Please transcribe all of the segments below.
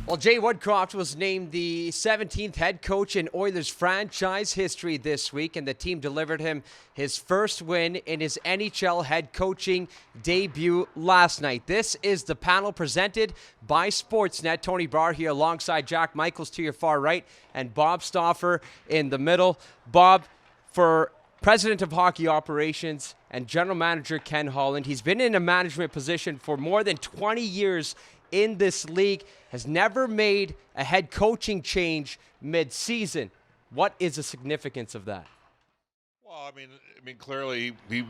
Well, Jay Woodcroft was named the 17th head coach in Oilers franchise history this week, and the team delivered him his first win in his NHL head coaching debut last night. This is the panel presented by Sportsnet. Tony Barr here alongside Jack Michaels to your far right and Bob Stauffer in the middle. Bob, for President of Hockey Operations and General Manager Ken Holland, he's been in a management position for more than 20 years in this league, has never made a head coaching change mid-season. What is the significance of that? Well, I mean, clearly he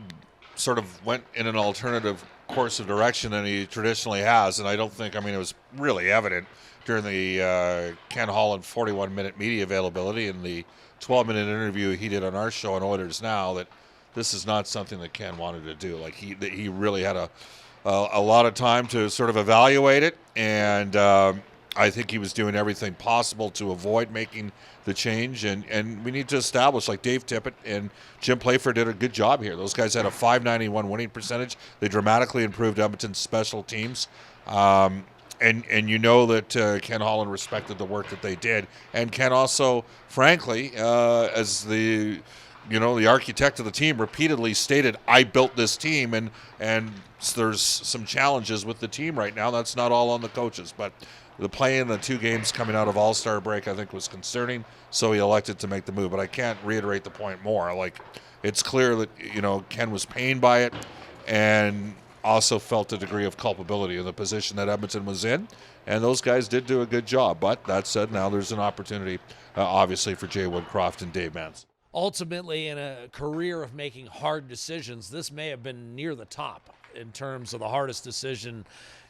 sort of went in an alternative course of direction than he traditionally has, and I don't think, it was really evident during the Ken Holland 41-minute media availability and the 12-minute interview he did on our show on Oilers Now that this is not something that Ken wanted to do. Like he really had a lot of time to sort of evaluate it, and I think he was doing everything possible to avoid making the change, and we need to establish, like Dave Tippett and Jim Playfair did a good job here. Those guys had a .591 winning percentage. They dramatically improved Edmonton's special teams, and you know that Ken Holland respected the work that they did, and Ken also, frankly, as the architect of the team, repeatedly stated, I built this team, and there's some challenges with the team right now. That's not all on the coaches, but the play in the two games coming out of All-Star break, I think, was concerning, so he elected to make the move. But I can't reiterate the point more. Like, it's clear that, Ken was pained by it and also felt a degree of culpability in the position that Edmonton was in, and those guys did do a good job. But that said, now there's an opportunity, obviously, for Jay Woodcroft and Dave Manson. Ultimately, in a career of making hard decisions, this may have been near the top in terms of the hardest decision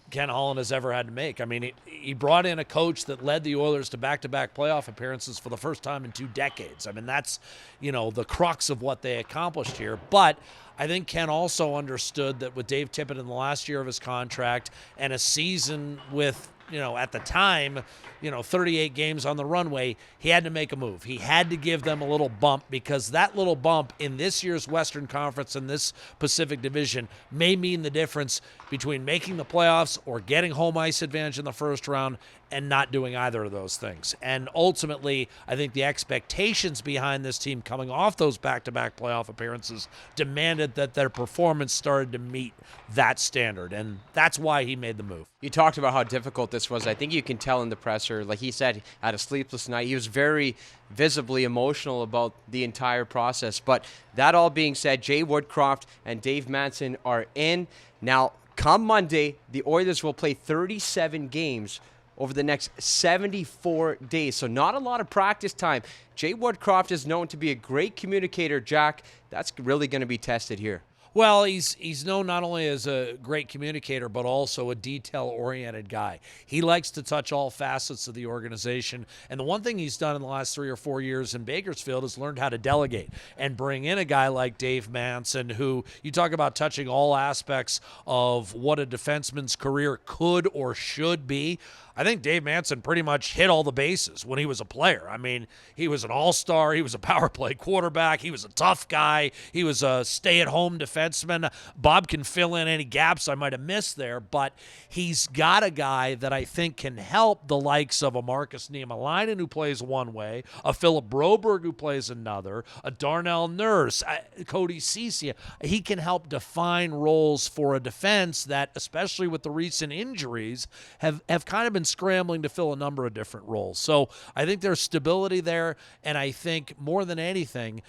Ken Holland has ever had to make. I mean, he brought in a coach that led the Oilers to back-to-back playoff appearances for the first time in 2 decades. I mean, that's, the crux of what they accomplished here. But I think Ken also understood that with Dave Tippett in the last year of his contract and a season with, at the time, 38 games on the runway, he had to make a move. He had to give them a little bump, because that little bump in this year's Western Conference and this Pacific Division may mean the difference between making the playoffs or getting home ice advantage in the first round and not doing either of those things. And ultimately, I think the expectations behind this team coming off those back-to-back playoff appearances demanded that their performance started to meet that standard, and that's why he made the move. You talked about how difficult this was. I think you can tell in the presser, like he said, had a sleepless night. He was very visibly emotional about the entire process. But that all being said, Jay Woodcroft and Dave Manson are in. Now, come Monday, the Oilers will play 37 games over the next 74 days. So not a lot of practice time. Jay Woodcroft is known to be a great communicator, Jack. That's really going to be tested here. Well, he's known not only as a great communicator, but also a detail-oriented guy. He likes to touch all facets of the organization. And the one thing he's done in the last 3 or 4 years in Bakersfield is learned how to delegate and bring in a guy like Dave Manson, who, you talk about touching all aspects of what a defenseman's career could or should be. I think Dave Manson pretty much hit all the bases when he was a player. I mean, he was an all-star. He was a power play quarterback. He was a tough guy. He was a stay-at-home defenseman. Bob can fill in any gaps I might have missed there, but he's got a guy that I think can help the likes of a Marcus Niemelainen, who plays one way, a Philip Broberg, who plays another, a Darnell Nurse, Cody Ceci. He can help define roles for a defense that, especially with the recent injuries, have kind of been scrambling to fill a number of different roles. So I think there's stability there, and I think more than anything,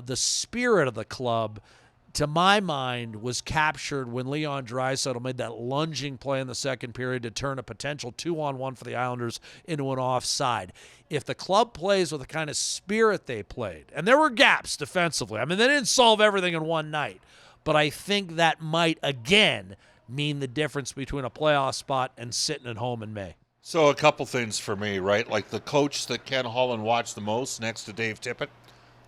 the spirit of the club, to my mind, was captured when Leon Draisaitl made that lunging play in the second period to turn a potential 2-on-1 for the Islanders into an offside. If the club plays with the kind of spirit they played, and there were gaps defensively, I mean, they didn't solve everything in one night, but I think that might, again, mean the difference between a playoff spot and sitting at home in May. So a couple things for me, right? Like the coach that Ken Holland watched the most next to Dave Tippett,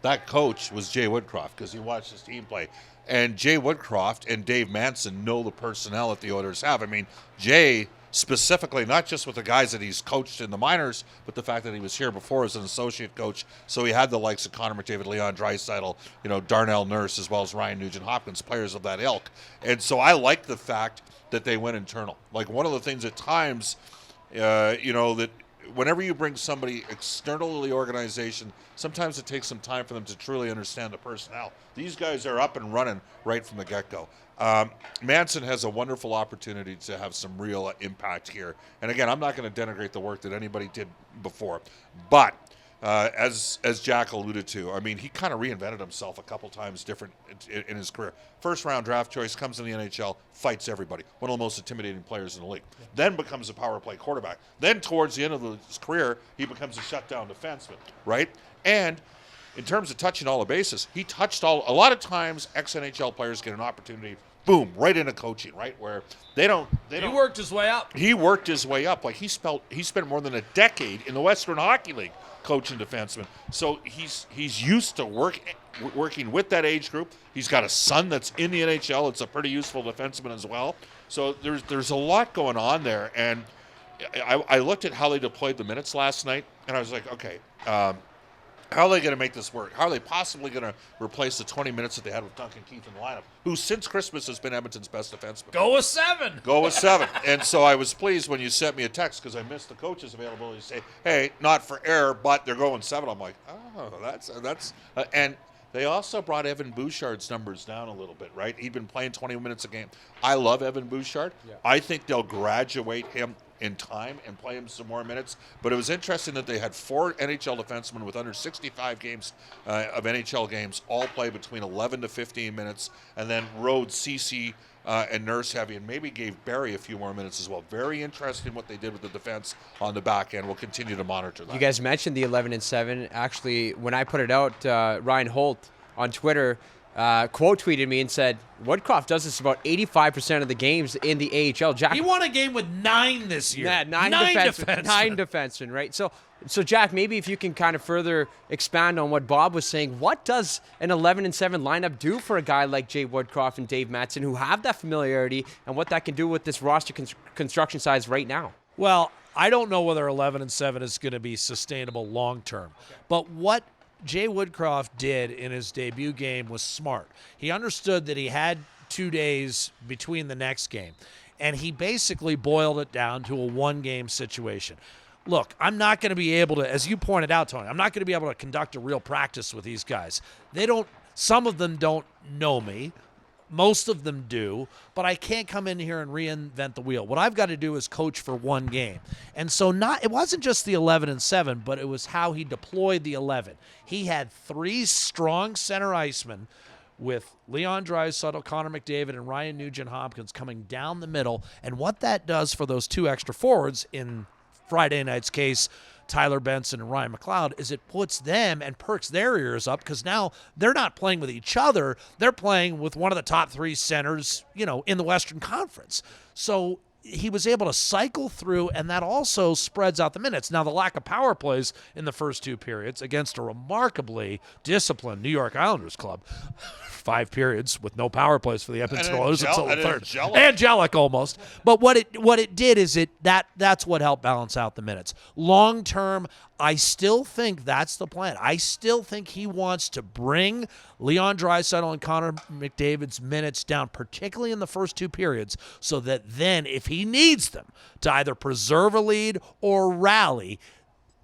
that coach was Jay Woodcroft, because he watched his team play. And Jay Woodcroft and Dave Manson know the personnel that the Oilers have. I mean, Jay specifically, not just with the guys that he's coached in the minors, but the fact that he was here before as an associate coach. So he had the likes of Connor McDavid, Leon Draisaitl, Darnell Nurse, as well as Ryan Nugent-Hopkins, players of that ilk. And so I like the fact that they went internal. Like, one of the things at times that whenever you bring somebody external to the organization, sometimes it takes some time for them to truly understand the personnel. These guys are up and running right from the get-go. Manson has a wonderful opportunity to have some real impact here. And again, I'm not going to denigrate the work that anybody did before, but as Jack alluded to, I mean, he kind of reinvented himself a couple times different in his career. First round draft choice, comes in the NHL, fights everybody. One of the most intimidating players in the league. Yeah. Then becomes a power play quarterback. Then towards the end of his career, he becomes a shutdown defenseman, right? And in terms of touching all the bases, he touched a lot of times ex-NHL players get an opportunity, boom, right into coaching, right? Where they don't. He worked his way up. He worked his way up. Like he spent more than a decade in the Western Hockey League coaching defensemen. So he's used to working with that age group. He's got a son that's in the NHL. It's a pretty useful defenseman as well. So there's a lot going on there. And I looked at how they deployed the minutes last night, and I was like, okay, how are they going to make this work? How are they possibly going to replace the 20 minutes that they had with Duncan Keith in the lineup, who since Christmas has been Edmonton's best defenseman? Go with 7. Go with 7. And so I was pleased when you sent me a text because I missed the coach's availability to say, hey, not for air, but they're going 7. I'm like, oh, that's and they also brought Evan Bouchard's numbers down a little bit, right? He'd been playing 20 minutes a game. I love Evan Bouchard. Yeah. I think they'll graduate him in time and play him some more minutes. But it was interesting that they had 4 NHL defensemen with under 65 games of NHL games all play between 11 to 15 minutes, and then rode Cece and Nurse heavy, and maybe gave Barry a few more minutes as well. Very interesting what they did with the defense on the back end. We'll continue to monitor that. You guys mentioned the 11-7. Actually, when I put it out, Ryan Holt on Twitter quote tweeted me and said, Woodcroft does this about 85% of the games in the AHL. Jack, he won a game with 9 this year. Yeah, 9 defensemen. 9 defensemen, right? So Jack, maybe if you can kind of further expand on what Bob was saying, what does an 11-7 lineup do for a guy like Jay Woodcroft and Dave Manson, who have that familiarity, and what that can do with this roster construction size right now? Well, I don't know whether 11-7 is going to be sustainable long term, but what Jay Woodcroft did in his debut game was smart. He understood that he had 2 days between the next game, and he basically boiled it down to a 1-game situation. Look, I'm not going to be able to, as you pointed out, Tony, I'm not going to be able to conduct a real practice with these guys. Some of them don't know me. Most of them do, but I can't come in here and reinvent the wheel. What I've got to do is coach for 1 game. And so it wasn't just the 11-7, but it was how he deployed the 11. He had 3 strong center icemen with Leon Draisaitl, Connor McDavid, and Ryan Nugent-Hopkins coming down the middle. And what that does for those 2 extra forwards, in Friday night's case, Tyler Benson and Ryan McLeod, is it puts them and perks their ears up, because now they're not playing with each other. They're playing with one of the top 3 centers, in the Western Conference. So he was able to cycle through, and that also spreads out the minutes. Now, the lack of power plays in the first 2 periods against a remarkably disciplined New York Islanders club. 5 periods with no power plays for the Edmonton Oilers until the 3rd. Angelic almost. But what it did is that's what helped balance out the minutes. Long term, I still think that's the plan. I still think he wants to bring Leon Draisaitl and Connor McDavid's minutes down, particularly in the first 2 periods, so that then if he needs them to either preserve a lead or rally,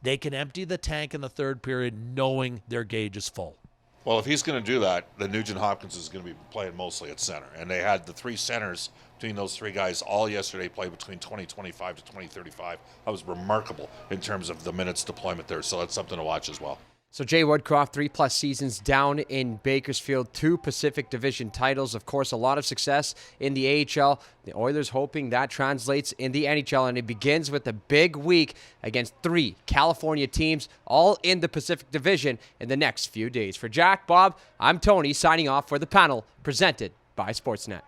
they can empty the tank in the 3rd period knowing their gauge is full. Well, if he's going to do that, then Nugent-Hopkins is going to be playing mostly at center. And they had the 3 centers between those 3 guys all yesterday play between 20-25 to 20-35. That was remarkable in terms of the minutes deployment there. So that's something to watch as well. So Jay Woodcroft, 3+ seasons down in Bakersfield, 2 Pacific Division titles. Of course, a lot of success in the AHL. The Oilers hoping that translates in the NHL, and it begins with a big week against 3 California teams, all in the Pacific Division in the next few days. For Jack, Bob, I'm Tony, signing off for the panel presented by Sportsnet.